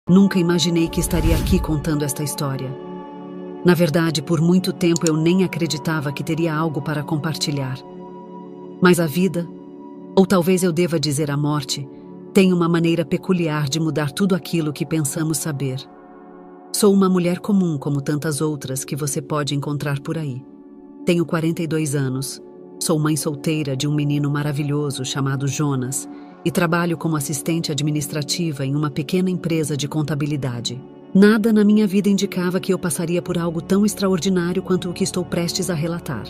Nunca imaginei que estaria aqui contando esta história. Na verdade, por muito tempo eu nem acreditava que teria algo para compartilhar. Mas a vida, ou talvez eu deva dizer a morte, tem uma maneira peculiar de mudar tudo aquilo que pensamos saber. Sou uma mulher comum como tantas outras que você pode encontrar por aí. Tenho 42 anos, sou mãe solteira de um menino maravilhoso chamado Jonas e trabalho como assistente administrativa em uma pequena empresa de contabilidade. Nada na minha vida indicava que eu passaria por algo tão extraordinário quanto o que estou prestes a relatar.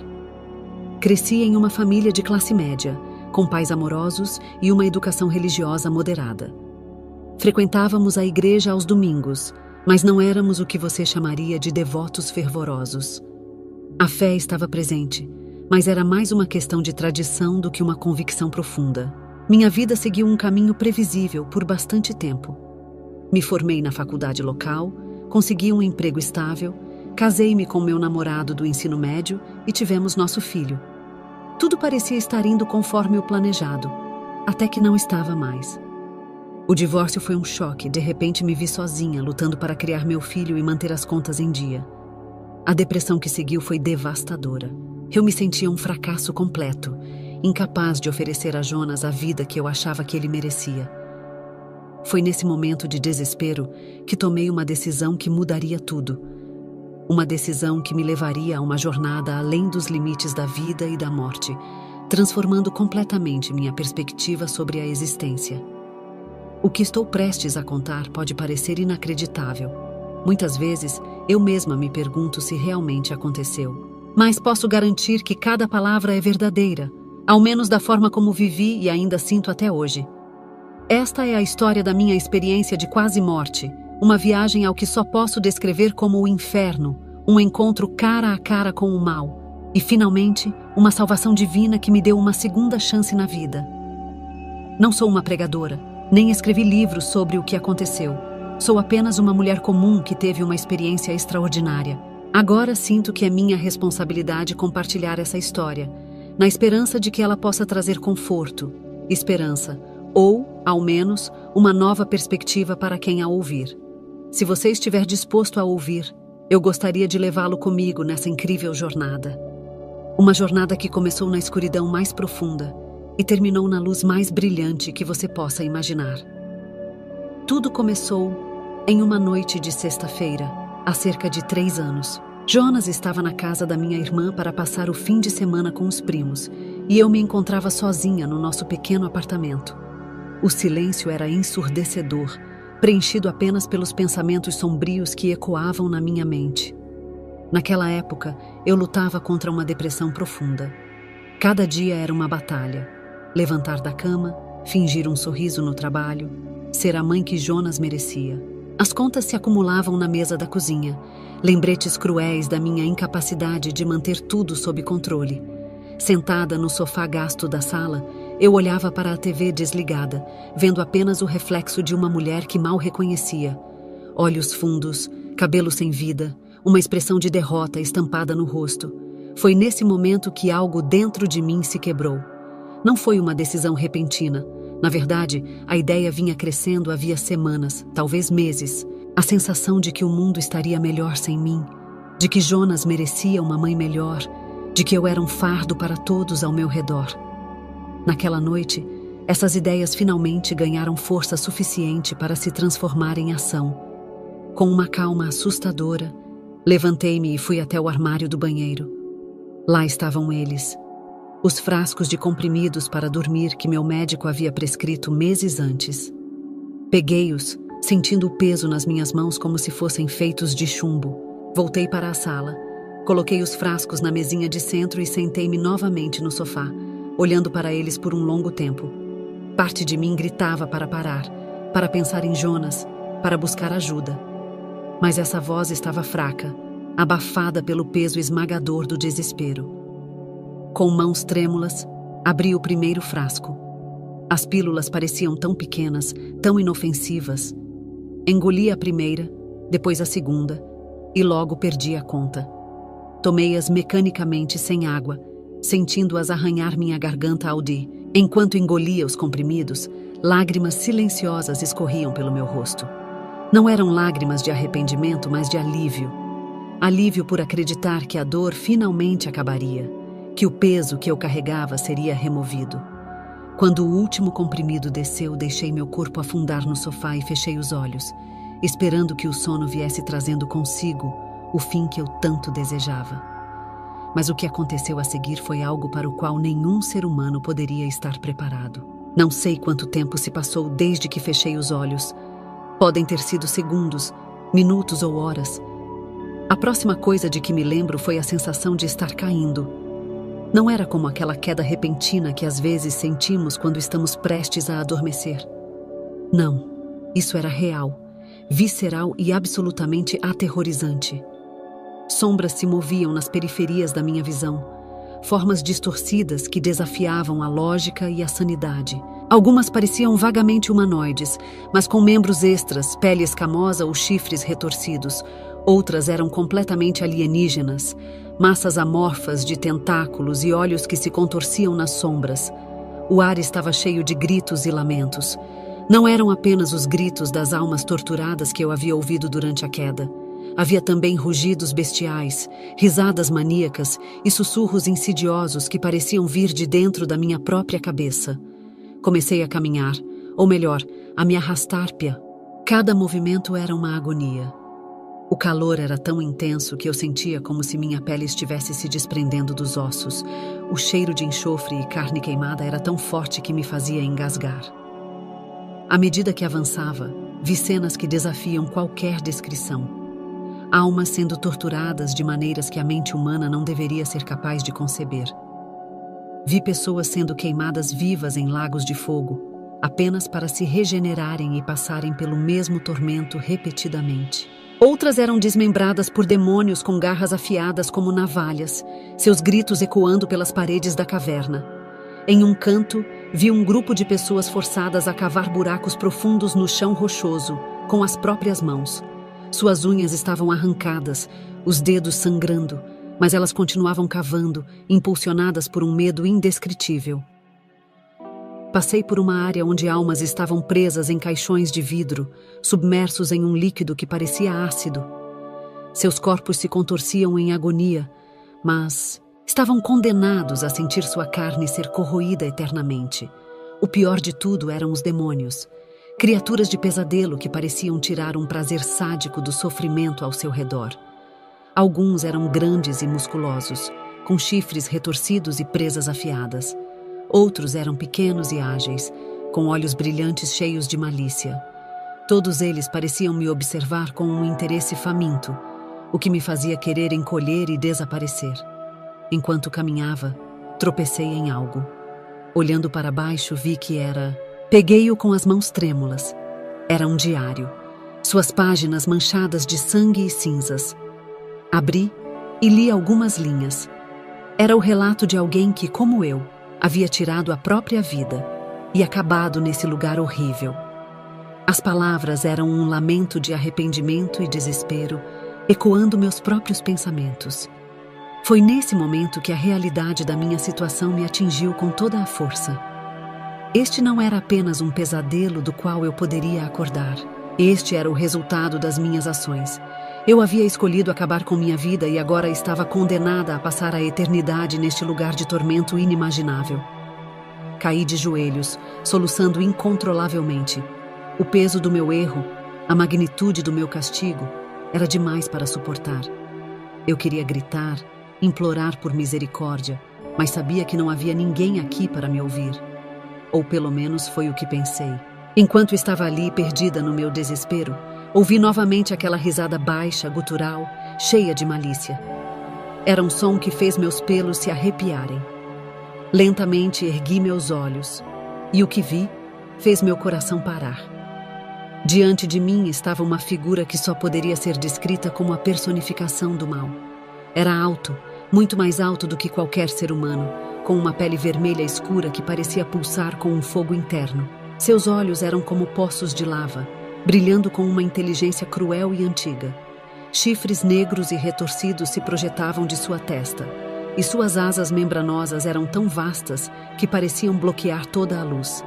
Cresci em uma família de classe média, com pais amorosos e uma educação religiosa moderada. Frequentávamos a igreja aos domingos, mas não éramos o que você chamaria de devotos fervorosos. A fé estava presente, mas era mais uma questão de tradição do que uma convicção profunda. Minha vida seguiu um caminho previsível por bastante tempo. Me formei na faculdade local, consegui um emprego estável, casei-me com meu namorado do ensino médio e tivemos nosso filho. Tudo parecia estar indo conforme o planejado, até que não estava mais. O divórcio foi um choque, de repente me vi sozinha, lutando para criar meu filho e manter as contas em dia. A depressão que seguiu foi devastadora. Eu me sentia um fracasso completo, incapaz de oferecer a Jonas a vida que eu achava que ele merecia. Foi nesse momento de desespero que tomei uma decisão que mudaria tudo. Uma decisão que me levaria a uma jornada além dos limites da vida e da morte, transformando completamente minha perspectiva sobre a existência. O que estou prestes a contar pode parecer inacreditável. Muitas vezes, eu mesma me pergunto se realmente aconteceu. Mas posso garantir que cada palavra é verdadeira, ao menos da forma como vivi e ainda sinto até hoje. Esta é a história da minha experiência de quase morte, uma viagem ao que só posso descrever como o inferno, um encontro cara a cara com o mal, e finalmente, uma salvação divina que me deu uma segunda chance na vida. Não sou uma pregadora, nem escrevi livros sobre o que aconteceu. Sou apenas uma mulher comum que teve uma experiência extraordinária. Agora sinto que é minha responsabilidade compartilhar essa história, na esperança de que ela possa trazer conforto, esperança, ou, ao menos, uma nova perspectiva para quem a ouvir. Se você estiver disposto a ouvir, eu gostaria de levá-lo comigo nessa incrível jornada. Uma jornada que começou na escuridão mais profunda e terminou na luz mais brilhante que você possa imaginar. Tudo começou em uma noite de sexta-feira, há cerca de 3 anos. Jonas estava na casa da minha irmã para passar o fim de semana com os primos, e eu me encontrava sozinha no nosso pequeno apartamento. O silêncio era ensurdecedor, preenchido apenas pelos pensamentos sombrios que ecoavam na minha mente. Naquela época, eu lutava contra uma depressão profunda. Cada dia era uma batalha. Levantar da cama, fingir um sorriso no trabalho, ser a mãe que Jonas merecia. As contas se acumulavam na mesa da cozinha, lembretes cruéis da minha incapacidade de manter tudo sob controle. Sentada no sofá gasto da sala, eu olhava para a TV desligada, vendo apenas o reflexo de uma mulher que mal reconhecia. Olhos fundos, cabelo sem vida, uma expressão de derrota estampada no rosto. Foi nesse momento que algo dentro de mim se quebrou. Não foi uma decisão repentina. Na verdade, a ideia vinha crescendo havia semanas, talvez meses. A sensação de que o mundo estaria melhor sem mim, de que Jonas merecia uma mãe melhor, de que eu era um fardo para todos ao meu redor. Naquela noite, essas ideias finalmente ganharam força suficiente para se transformar em ação. Com uma calma assustadora, levantei-me e fui até o armário do banheiro. Lá estavam eles, os frascos de comprimidos para dormir que meu médico havia prescrito meses antes. Peguei-os, sentindo o peso nas minhas mãos como se fossem feitos de chumbo. Voltei para a sala, coloquei os frascos na mesinha de centro e sentei-me novamente no sofá, olhando para eles por um longo tempo. Parte de mim gritava para parar, para pensar em Jonas, para buscar ajuda. Mas essa voz estava fraca, abafada pelo peso esmagador do desespero. Com mãos trêmulas, abri o primeiro frasco. As pílulas pareciam tão pequenas, tão inofensivas. Engoli a primeira, depois a segunda, e logo perdi a conta. Tomei-as mecanicamente sem água, sentindo-as arranhar minha garganta ao dir. Enquanto engolia os comprimidos, lágrimas silenciosas escorriam pelo meu rosto. Não eram lágrimas de arrependimento, mas de alívio. Alívio por acreditar que a dor finalmente acabaria, que o peso que eu carregava seria removido. Quando o último comprimido desceu, deixei meu corpo afundar no sofá e fechei os olhos, esperando que o sono viesse trazendo consigo o fim que eu tanto desejava. Mas o que aconteceu a seguir foi algo para o qual nenhum ser humano poderia estar preparado. Não sei quanto tempo se passou desde que fechei os olhos. Podem ter sido segundos, minutos ou horas. A próxima coisa de que me lembro foi a sensação de estar caindo. Não era como aquela queda repentina que às vezes sentimos quando estamos prestes a adormecer. Não, isso era real, visceral e absolutamente aterrorizante. Sombras se moviam nas periferias da minha visão, formas distorcidas que desafiavam a lógica e a sanidade. Algumas pareciam vagamente humanoides, mas com membros extras, pele escamosa ou chifres retorcidos. Outras eram completamente alienígenas, massas amorfas de tentáculos e olhos que se contorciam nas sombras. O ar estava cheio de gritos e lamentos. Não eram apenas os gritos das almas torturadas que eu havia ouvido durante a queda. Havia também rugidos bestiais, risadas maníacas e sussurros insidiosos que pareciam vir de dentro da minha própria cabeça. Comecei a caminhar, ou melhor, a me arrastar-pia. Cada movimento era uma agonia. O calor era tão intenso que eu sentia como se minha pele estivesse se desprendendo dos ossos. O cheiro de enxofre e carne queimada era tão forte que me fazia engasgar. À medida que avançava, vi cenas que desafiam qualquer descrição. Almas sendo torturadas de maneiras que a mente humana não deveria ser capaz de conceber. Vi pessoas sendo queimadas vivas em lagos de fogo, apenas para se regenerarem e passarem pelo mesmo tormento repetidamente. Outras eram desmembradas por demônios com garras afiadas como navalhas, seus gritos ecoando pelas paredes da caverna. Em um canto, vi um grupo de pessoas forçadas a cavar buracos profundos no chão rochoso, com as próprias mãos. Suas unhas estavam arrancadas, os dedos sangrando, mas elas continuavam cavando, impulsionadas por um medo indescritível. Passei por uma área onde almas estavam presas em caixões de vidro, submersos em um líquido que parecia ácido. Seus corpos se contorciam em agonia, mas estavam condenados a sentir sua carne ser corroída eternamente. O pior de tudo eram os demônios. Criaturas de pesadelo que pareciam tirar um prazer sádico do sofrimento ao seu redor. Alguns eram grandes e musculosos, com chifres retorcidos e presas afiadas. Outros eram pequenos e ágeis, com olhos brilhantes cheios de malícia. Todos eles pareciam me observar com um interesse faminto, o que me fazia querer encolher e desaparecer. Enquanto caminhava, tropecei em algo. Olhando para baixo, vi que era... Peguei-o com as mãos trêmulas. Era um diário, suas páginas manchadas de sangue e cinzas. Abri e li algumas linhas. Era o relato de alguém que, como eu, havia tirado a própria vida e acabado nesse lugar horrível. As palavras eram um lamento de arrependimento e desespero, ecoando meus próprios pensamentos. Foi nesse momento que a realidade da minha situação me atingiu com toda a força. Este não era apenas um pesadelo do qual eu poderia acordar. Este era o resultado das minhas ações. Eu havia escolhido acabar com minha vida e agora estava condenada a passar a eternidade neste lugar de tormento inimaginável. Caí de joelhos, soluçando incontrolavelmente. O peso do meu erro, a magnitude do meu castigo, era demais para suportar. Eu queria gritar, implorar por misericórdia, mas sabia que não havia ninguém aqui para me ouvir. Ou pelo menos foi o que pensei. Enquanto estava ali, perdida no meu desespero, ouvi novamente aquela risada baixa, gutural, cheia de malícia. Era um som que fez meus pelos se arrepiarem. Lentamente ergui meus olhos, e o que vi fez meu coração parar. Diante de mim estava uma figura que só poderia ser descrita como a personificação do mal. Era alto, muito mais alto do que qualquer ser humano, com uma pele vermelha escura que parecia pulsar com um fogo interno. Seus olhos eram como poços de lava, brilhando com uma inteligência cruel e antiga. Chifres negros e retorcidos se projetavam de sua testa, e suas asas membranosas eram tão vastas que pareciam bloquear toda a luz.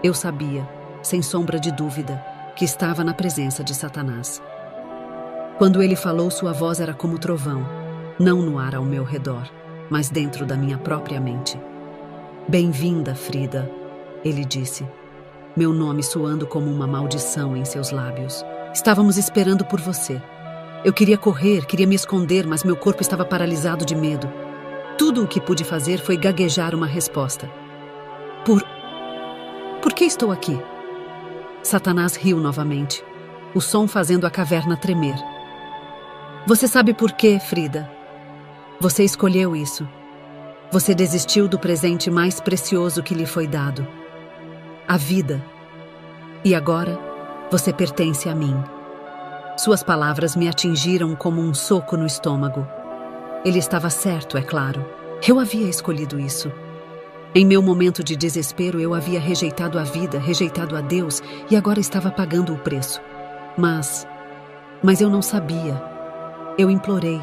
Eu sabia, sem sombra de dúvida, que estava na presença de Satanás. Quando ele falou, sua voz era como trovão, não no ar ao meu redor, mas dentro da minha própria mente. "Bem-vinda, Frida", ele disse, meu nome soando como uma maldição em seus lábios. "Estávamos esperando por você. Eu queria correr, queria me esconder, mas meu corpo estava paralisado de medo. Tudo o que pude fazer foi gaguejar uma resposta. Por que estou aqui?" Satanás riu novamente, o som fazendo a caverna tremer. "Você sabe por quê, Frida? Você escolheu isso. Você desistiu do presente mais precioso que lhe foi dado, a vida. E agora, você pertence a mim." Suas palavras me atingiram como um soco no estômago. Ele estava certo, é claro. Eu havia escolhido isso. Em meu momento de desespero, eu havia rejeitado a vida, rejeitado a Deus, e agora estava pagando o preço. Mas eu não sabia. Eu implorei,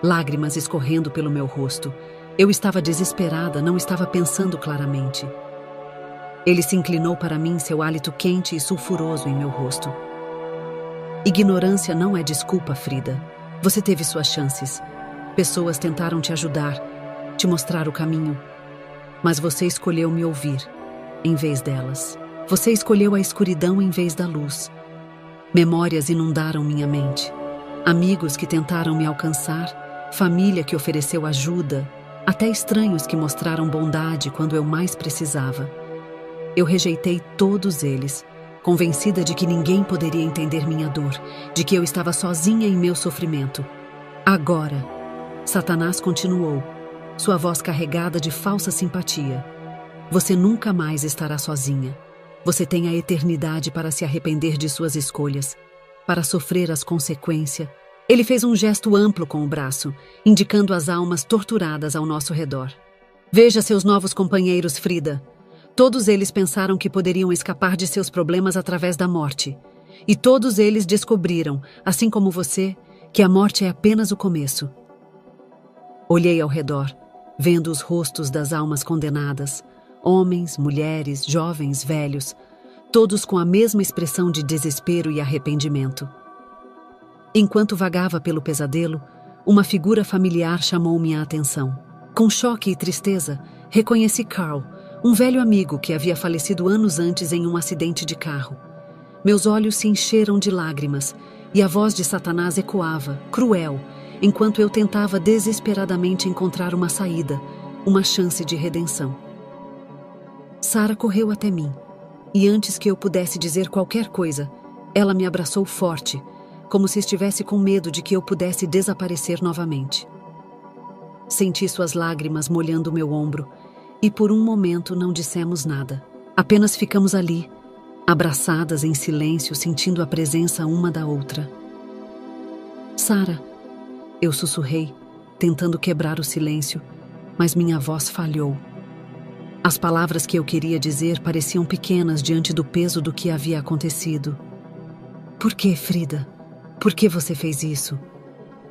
lágrimas escorrendo pelo meu rosto. Eu estava desesperada, não estava pensando claramente. Ele se inclinou para mim, seu hálito quente e sulfuroso em meu rosto. "Ignorância não é desculpa, Frida. Você teve suas chances. Pessoas tentaram te ajudar, te mostrar o caminho. Mas você escolheu me ouvir, em vez delas. Você escolheu a escuridão em vez da luz. Memórias inundaram minha mente. Amigos que tentaram me alcançar, família que ofereceu ajuda, até estranhos que mostraram bondade quando eu mais precisava. Eu rejeitei todos eles, convencida de que ninguém poderia entender minha dor, de que eu estava sozinha em meu sofrimento. Agora, Satanás continuou, sua voz carregada de falsa simpatia. "Você nunca mais estará sozinha. Você tem a eternidade para se arrepender de suas escolhas, para sofrer as consequências." Ele fez um gesto amplo com o braço, indicando as almas torturadas ao nosso redor. "Veja seus novos companheiros, Frida. Todos eles pensaram que poderiam escapar de seus problemas através da morte. E todos eles descobriram, assim como você, que a morte é apenas o começo." Olhei ao redor, vendo os rostos das almas condenadas, homens, mulheres, jovens, velhos, todos com a mesma expressão de desespero e arrependimento. Enquanto vagava pelo pesadelo, uma figura familiar chamou minha atenção. Com choque e tristeza, reconheci Carl, um velho amigo que havia falecido anos antes em um acidente de carro. Meus olhos se encheram de lágrimas e a voz de Satanás ecoava, cruel, enquanto eu tentava desesperadamente encontrar uma saída, uma chance de redenção. Sara correu até mim, e antes que eu pudesse dizer qualquer coisa, ela me abraçou forte, como se estivesse com medo de que eu pudesse desaparecer novamente. Senti suas lágrimas molhando meu ombro, e por um momento não dissemos nada. Apenas ficamos ali, abraçadas em silêncio, sentindo a presença uma da outra. "Sara", eu sussurrei, tentando quebrar o silêncio, mas minha voz falhou. As palavras que eu queria dizer pareciam pequenas diante do peso do que havia acontecido. "Por que, Frida? Por que você fez isso?"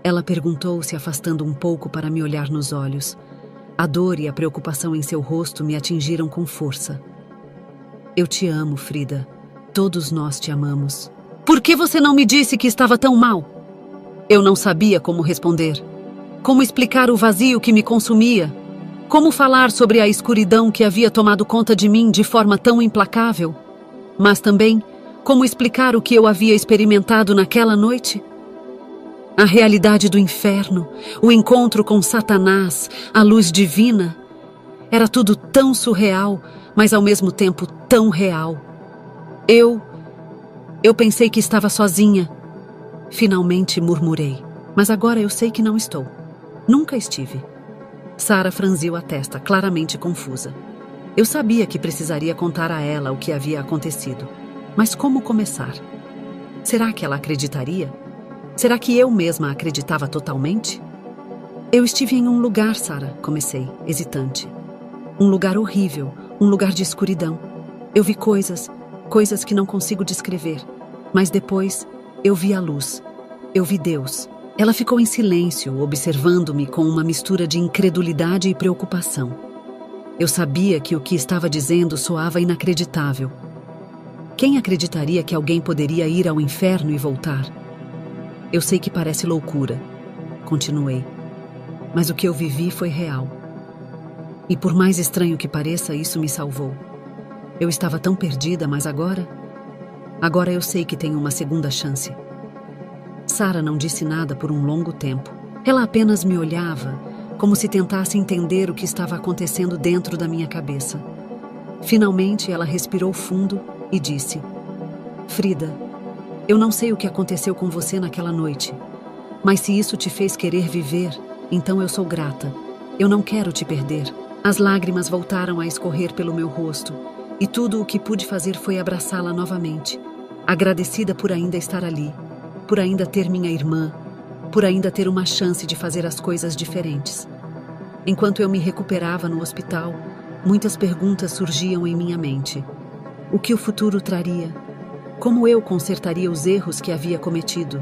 Ela perguntou, se afastando um pouco para me olhar nos olhos. A dor e a preocupação em seu rosto me atingiram com força. "Eu te amo, Frida. Todos nós te amamos." "Por que você não me disse que estava tão mal?" Eu não sabia como responder. Como explicar o vazio que me consumia? Como falar sobre a escuridão que havia tomado conta de mim de forma tão implacável? Mas também, como explicar o que eu havia experimentado naquela noite? A realidade do inferno, o encontro com Satanás, a luz divina. Era tudo tão surreal, mas ao mesmo tempo tão real. Eu pensei que estava sozinha. Finalmente murmurei, mas agora eu sei que não estou. Nunca estive. Sara franziu a testa, claramente confusa. Eu sabia que precisaria contar a ela o que havia acontecido. Mas como começar? Será que ela acreditaria? Será que eu mesma acreditava totalmente? "Eu estive em um lugar, Sara", comecei, hesitante. "Um lugar horrível, um lugar de escuridão. Eu vi coisas que não consigo descrever. Mas depois, eu vi a luz. Eu vi Deus. Ela ficou em silêncio, observando-me com uma mistura de incredulidade e preocupação. Eu sabia que o que estava dizendo soava inacreditável. Quem acreditaria que alguém poderia ir ao inferno e voltar? Eu sei que parece loucura, continuei, mas o que eu vivi foi real. E por mais estranho que pareça, isso me salvou. Eu estava tão perdida, mas agora eu sei que tenho uma segunda chance. Sara não disse nada por um longo tempo. Ela apenas me olhava, como se tentasse entender o que estava acontecendo dentro da minha cabeça. Finalmente, ela respirou fundo e disse: Frida, eu não sei o que aconteceu com você naquela noite, mas se isso te fez querer viver, então eu sou grata. Eu não quero te perder. As lágrimas voltaram a escorrer pelo meu rosto, e tudo o que pude fazer foi abraçá-la novamente, agradecida por ainda estar ali, por ainda ter minha irmã, por ainda ter uma chance de fazer as coisas diferentes. Enquanto eu me recuperava no hospital, muitas perguntas surgiam em minha mente. O que o futuro traria? Como eu consertaria os erros que havia cometido?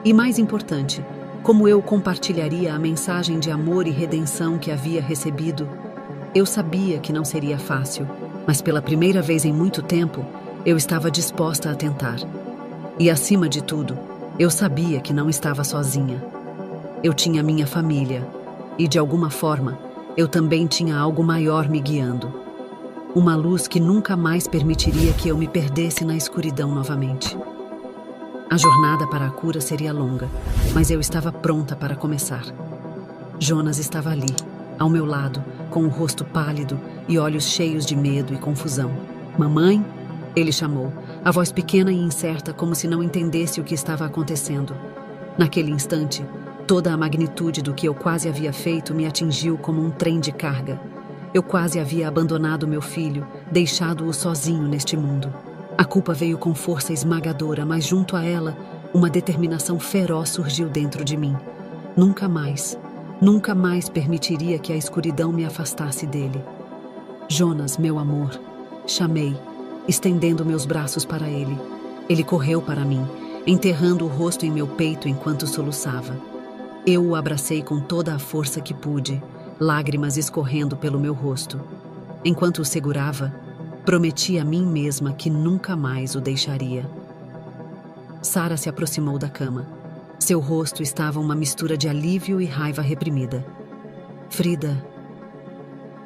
E mais importante, como eu compartilharia a mensagem de amor e redenção que havia recebido? Eu sabia que não seria fácil, mas pela primeira vez em muito tempo, eu estava disposta a tentar. E acima de tudo, eu sabia que não estava sozinha. Eu tinha minha família, e de alguma forma, eu também tinha algo maior me guiando. Uma luz que nunca mais permitiria que eu me perdesse na escuridão novamente. A jornada para a cura seria longa, mas eu estava pronta para começar. Jonas estava ali, ao meu lado, com o rosto pálido e olhos cheios de medo e confusão. Mamãe? Ele chamou, a voz pequena e incerta, como se não entendesse o que estava acontecendo. Naquele instante, toda a magnitude do que eu quase havia feito me atingiu como um trem de carga. Eu quase havia abandonado meu filho, deixado-o sozinho neste mundo. A culpa veio com força esmagadora, mas junto a ela, uma determinação feroz surgiu dentro de mim. Nunca mais permitiria que a escuridão me afastasse dele. Jonas, meu amor, chamei, estendendo meus braços para ele. Ele correu para mim, enterrando o rosto em meu peito enquanto soluçava. Eu o abracei com toda a força que pude, lágrimas escorrendo pelo meu rosto. Enquanto o segurava, prometi a mim mesma que nunca mais o deixaria. Sara se aproximou da cama. Seu rosto estava uma mistura de alívio e raiva reprimida. Frida,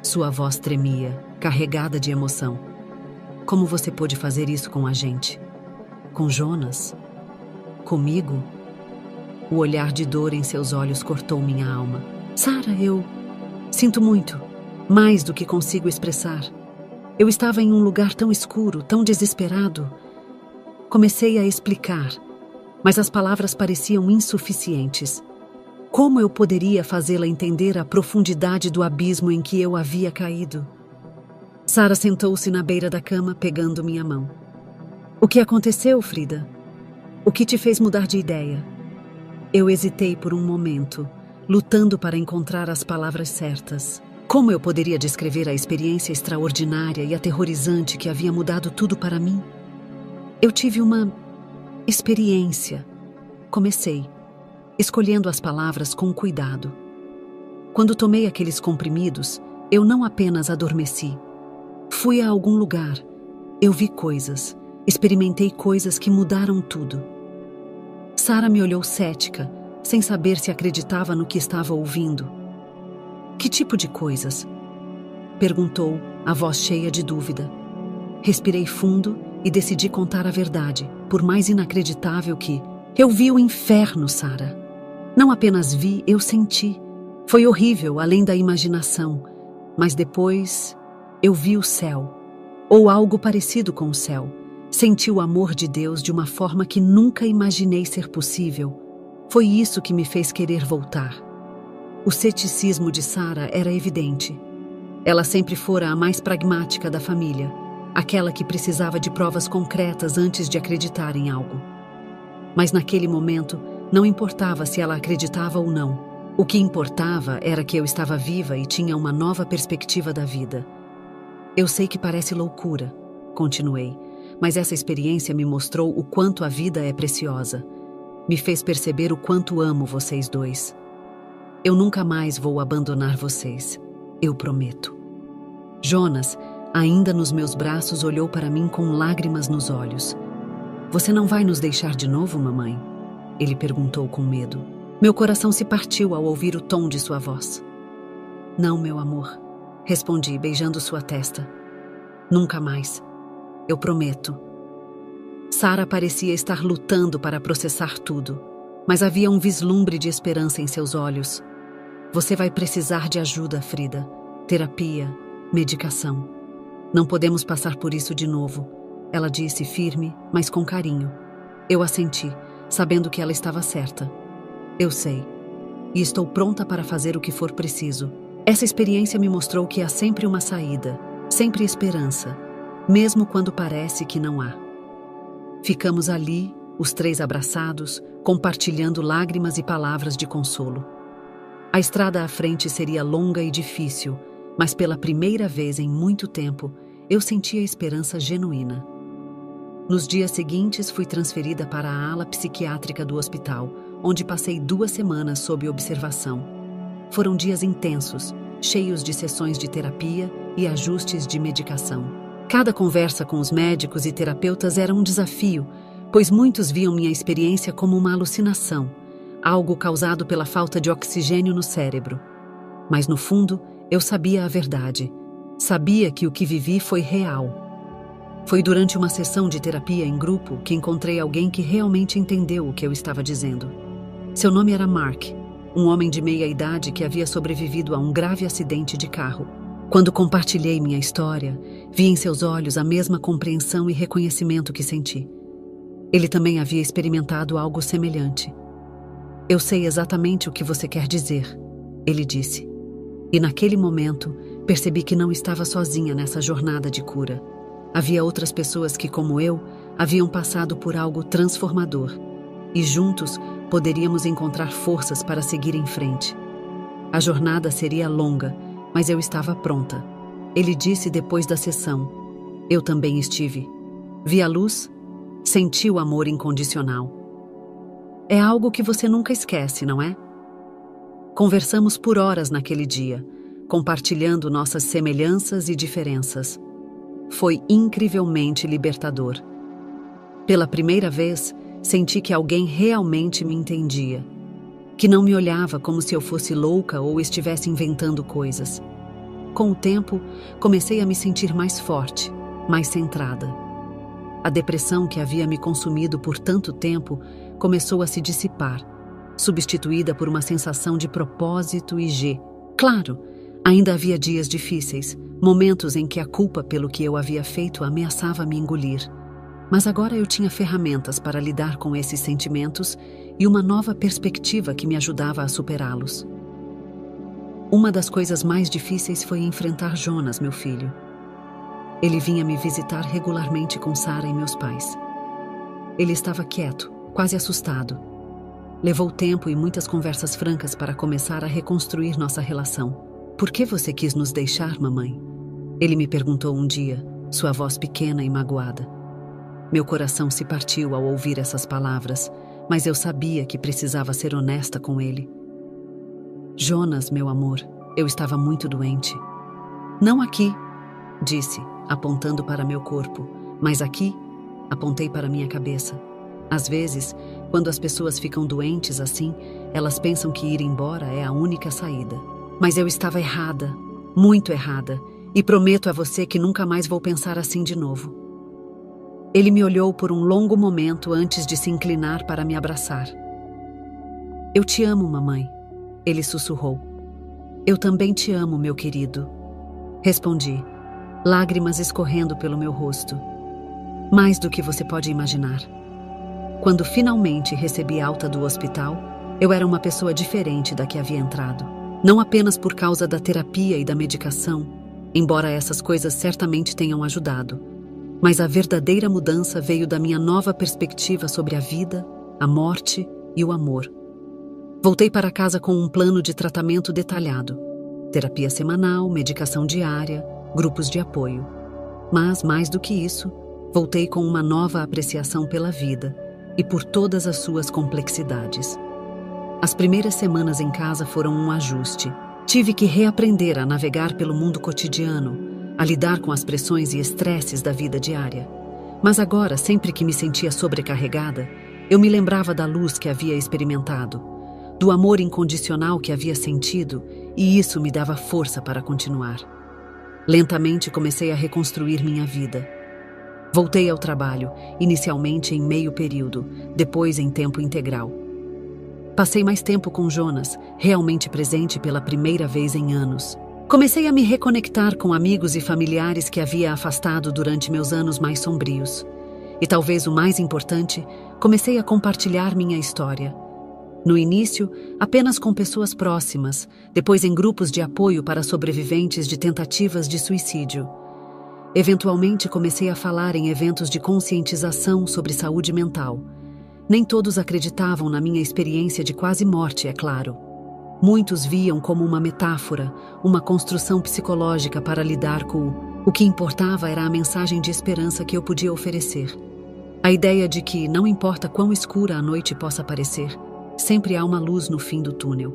sua voz tremia, carregada de emoção. Como você pôde fazer isso com a gente? Com Jonas? Comigo? O olhar de dor em seus olhos cortou minha alma. Sara, eu sinto muito, mais do que consigo expressar. Eu estava em um lugar tão escuro, tão desesperado. Comecei a explicar, mas as palavras pareciam insuficientes. Como eu poderia fazê-la entender a profundidade do abismo em que eu havia caído? Sara sentou-se na beira da cama, pegando minha mão. O que aconteceu, Frida? O que te fez mudar de ideia? Eu hesitei por um momento, lutando para encontrar as palavras certas. Como eu poderia descrever a experiência extraordinária e aterrorizante que havia mudado tudo para mim? Eu tive uma experiência. Comecei, escolhendo as palavras com cuidado. Quando tomei aqueles comprimidos, eu não apenas adormeci. Fui a algum lugar. Eu vi coisas, experimentei coisas que mudaram tudo. Sara me olhou cética, sem saber se acreditava no que estava ouvindo. Que tipo de coisas? Perguntou, a voz cheia de dúvida. Respirei fundo e decidi contar a verdade, por mais inacreditável que... Eu vi o inferno, Sara. Não apenas vi, eu senti. Foi horrível, além da imaginação. Mas depois, eu vi o céu. Ou algo parecido com o céu. Senti o amor de Deus de uma forma que nunca imaginei ser possível. Foi isso que me fez querer voltar. O ceticismo de Sara era evidente. Ela sempre fora a mais pragmática da família, aquela que precisava de provas concretas antes de acreditar em algo. Mas naquele momento, não importava se ela acreditava ou não. O que importava era que eu estava viva e tinha uma nova perspectiva da vida. Eu sei que parece loucura, continuei, mas essa experiência me mostrou o quanto a vida é preciosa. Me fez perceber o quanto amo vocês dois. Eu nunca mais vou abandonar vocês. Eu prometo. Jonas, ainda nos meus braços, olhou para mim com lágrimas nos olhos. Você não vai nos deixar de novo, mamãe? Ele perguntou com medo. Meu coração se partiu ao ouvir o tom de sua voz. Não, meu amor, respondi, beijando sua testa. Nunca mais. Eu prometo. Sara parecia estar lutando para processar tudo, mas havia um vislumbre de esperança em seus olhos. Você vai precisar de ajuda, Frida. Terapia, medicação. Não podemos passar por isso de novo, ela disse firme, mas com carinho. Eu assenti, sabendo que ela estava certa. Eu sei, e estou pronta para fazer o que for preciso. Essa experiência me mostrou que há sempre uma saída, sempre esperança, mesmo quando parece que não há. Ficamos ali, os três abraçados, compartilhando lágrimas e palavras de consolo. A estrada à frente seria longa e difícil, mas pela primeira vez em muito tempo, eu sentia esperança genuína. Nos dias seguintes, fui transferida para a ala psiquiátrica do hospital, onde passei 2 semanas sob observação. Foram dias intensos, cheios de sessões de terapia e ajustes de medicação. Cada conversa com os médicos e terapeutas era um desafio, pois muitos viam minha experiência como uma alucinação, algo causado pela falta de oxigênio no cérebro. Mas no fundo, eu sabia a verdade. Sabia que o que vivi foi real. Foi durante uma sessão de terapia em grupo que encontrei alguém que realmente entendeu o que eu estava dizendo. Seu nome era Mark, um homem de meia-idade que havia sobrevivido a um grave acidente de carro. Quando compartilhei minha história, vi em seus olhos a mesma compreensão e reconhecimento que senti. Ele também havia experimentado algo semelhante. Eu sei exatamente o que você quer dizer, ele disse. E naquele momento, percebi que não estava sozinha nessa jornada de cura. Havia outras pessoas que, como eu, haviam passado por algo transformador. E juntos, poderíamos encontrar forças para seguir em frente. A jornada seria longa, mas eu estava pronta. Ele disse depois da sessão. Eu também estive. Vi a luz, senti o amor incondicional. É algo que você nunca esquece, não é? Conversamos por horas naquele dia, compartilhando nossas semelhanças e diferenças. Foi incrivelmente libertador. Pela primeira vez, senti que alguém realmente me entendia, que não me olhava como se eu fosse louca ou estivesse inventando coisas. Com o tempo, comecei a me sentir mais forte, mais centrada. A depressão que havia me consumido por tanto tempo começou a se dissipar, substituída por uma sensação de propósito e Claro, ainda havia dias difíceis, momentos em que a culpa pelo que eu havia feito ameaçava me engolir. Mas agora eu tinha ferramentas para lidar com esses sentimentos e uma nova perspectiva que me ajudava a superá-los. Uma das coisas mais difíceis foi enfrentar Jonas, meu filho. Ele vinha me visitar regularmente com Sara e meus pais. Ele estava quieto, quase assustado. Levou tempo e muitas conversas francas para começar a reconstruir nossa relação. Por que você quis nos deixar, mamãe? Ele me perguntou um dia, sua voz pequena e magoada. Meu coração se partiu ao ouvir essas palavras, mas eu sabia que precisava ser honesta com ele. Jonas, meu amor, eu estava muito doente. Não aqui, disse, apontando para meu corpo, mas aqui, apontei para minha cabeça. Às vezes, quando as pessoas ficam doentes assim, elas pensam que ir embora é a única saída. Mas eu estava errada, muito errada, e prometo a você que nunca mais vou pensar assim de novo. Ele me olhou por um longo momento antes de se inclinar para me abraçar. Eu te amo, mamãe, ele sussurrou. Eu também te amo, meu querido, respondi, lágrimas escorrendo pelo meu rosto. Mais do que você pode imaginar. Quando finalmente recebi alta do hospital, eu era uma pessoa diferente da que havia entrado. Não apenas por causa da terapia e da medicação, embora essas coisas certamente tenham ajudado, mas a verdadeira mudança veio da minha nova perspectiva sobre a vida, a morte e o amor. Voltei para casa com um plano de tratamento detalhado, terapia semanal, medicação diária, grupos de apoio. Mas, mais do que isso, voltei com uma nova apreciação pela vida, e por todas as suas complexidades. As primeiras semanas em casa foram um ajuste. Tive que reaprender a navegar pelo mundo cotidiano, a lidar com as pressões e estresses da vida diária. Mas agora, sempre que me sentia sobrecarregada, eu me lembrava da luz que havia experimentado, do amor incondicional que havia sentido, e isso me dava força para continuar. Lentamente comecei a reconstruir minha vida. Voltei ao trabalho, inicialmente em meio período, depois em tempo integral. Passei mais tempo com Jonas, realmente presente pela primeira vez em anos. Comecei a me reconectar com amigos e familiares que havia afastado durante meus anos mais sombrios. E talvez o mais importante, comecei a compartilhar minha história. No início, apenas com pessoas próximas, depois em grupos de apoio para sobreviventes de tentativas de suicídio. Eventualmente comecei a falar em eventos de conscientização sobre saúde mental. Nem todos acreditavam na minha experiência de quase morte, é claro. Muitos viam como uma metáfora, uma construção psicológica para lidar com o que importava era a mensagem de esperança que eu podia oferecer. A ideia de que, não importa quão escura a noite possa parecer, sempre há uma luz no fim do túnel.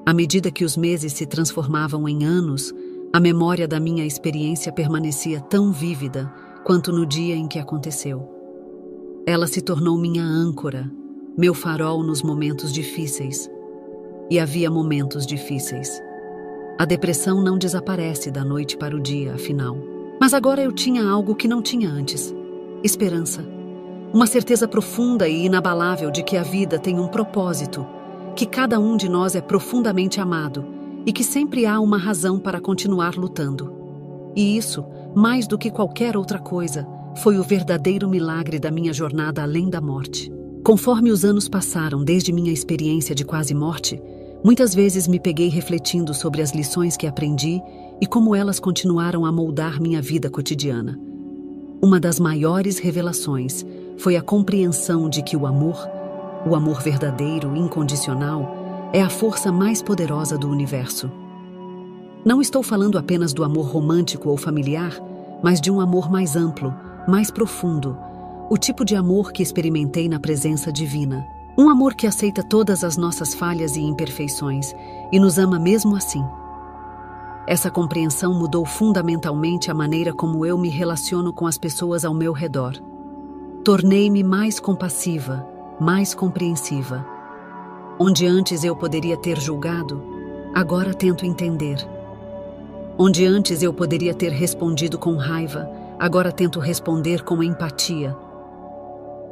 À medida que os meses se transformavam em anos, a memória da minha experiência permanecia tão vívida quanto no dia em que aconteceu. Ela se tornou minha âncora, meu farol nos momentos difíceis. E havia momentos difíceis. A depressão não desaparece da noite para o dia, afinal. Mas agora eu tinha algo que não tinha antes: esperança. Uma certeza profunda e inabalável de que a vida tem um propósito, que cada um de nós é profundamente amado e que sempre há uma razão para continuar lutando. E isso, mais do que qualquer outra coisa, foi o verdadeiro milagre da minha jornada além da morte. Conforme os anos passaram desde minha experiência de quase morte, muitas vezes me peguei refletindo sobre as lições que aprendi e como elas continuaram a moldar minha vida cotidiana. Uma das maiores revelações foi a compreensão de que o amor verdadeiro, incondicional, é a força mais poderosa do universo. Não estou falando apenas do amor romântico ou familiar, mas de um amor mais amplo, mais profundo, o tipo de amor que experimentei na presença divina. Um amor que aceita todas as nossas falhas e imperfeições e nos ama mesmo assim. Essa compreensão mudou fundamentalmente a maneira como eu me relaciono com as pessoas ao meu redor. Tornei-me mais compassiva, mais compreensiva. Onde antes eu poderia ter julgado, agora tento entender. Onde antes eu poderia ter respondido com raiva, agora tento responder com empatia.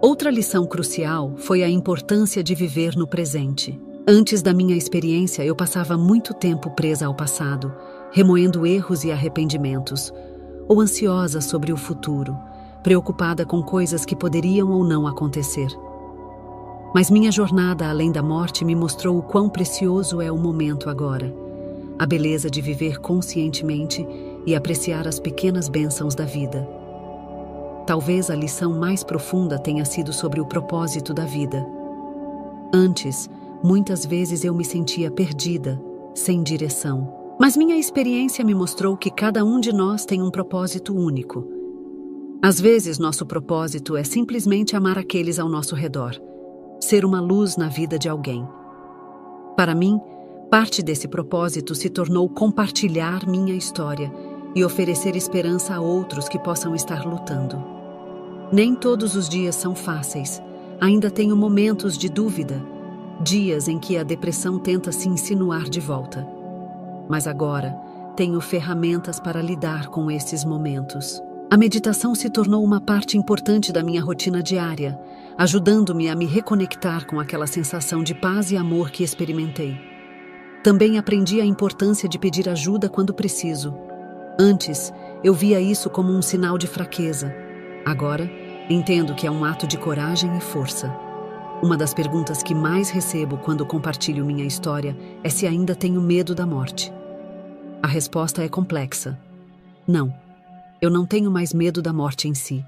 Outra lição crucial foi a importância de viver no presente. Antes da minha experiência, eu passava muito tempo presa ao passado, remoendo erros e arrependimentos, ou ansiosa sobre o futuro, preocupada com coisas que poderiam ou não acontecer. Mas minha jornada além da morte me mostrou o quão precioso é o momento agora, a beleza de viver conscientemente e apreciar as pequenas bênçãos da vida. Talvez a lição mais profunda tenha sido sobre o propósito da vida. Antes, muitas vezes eu me sentia perdida, sem direção. Mas minha experiência me mostrou que cada um de nós tem um propósito único. Às vezes, nosso propósito é simplesmente amar aqueles ao nosso redor, ser uma luz na vida de alguém. Para mim, parte desse propósito se tornou compartilhar minha história e oferecer esperança a outros que possam estar lutando. Nem todos os dias são fáceis. Ainda tenho momentos de dúvida, dias em que a depressão tenta se insinuar de volta. Mas agora tenho ferramentas para lidar com esses momentos. A meditação se tornou uma parte importante da minha rotina diária, ajudando-me a me reconectar com aquela sensação de paz e amor que experimentei. Também aprendi a importância de pedir ajuda quando preciso. Antes, eu via isso como um sinal de fraqueza. Agora, entendo que é um ato de coragem e força. Uma das perguntas que mais recebo quando compartilho minha história é se ainda tenho medo da morte. A resposta é complexa. Não, eu não tenho mais medo da morte em si.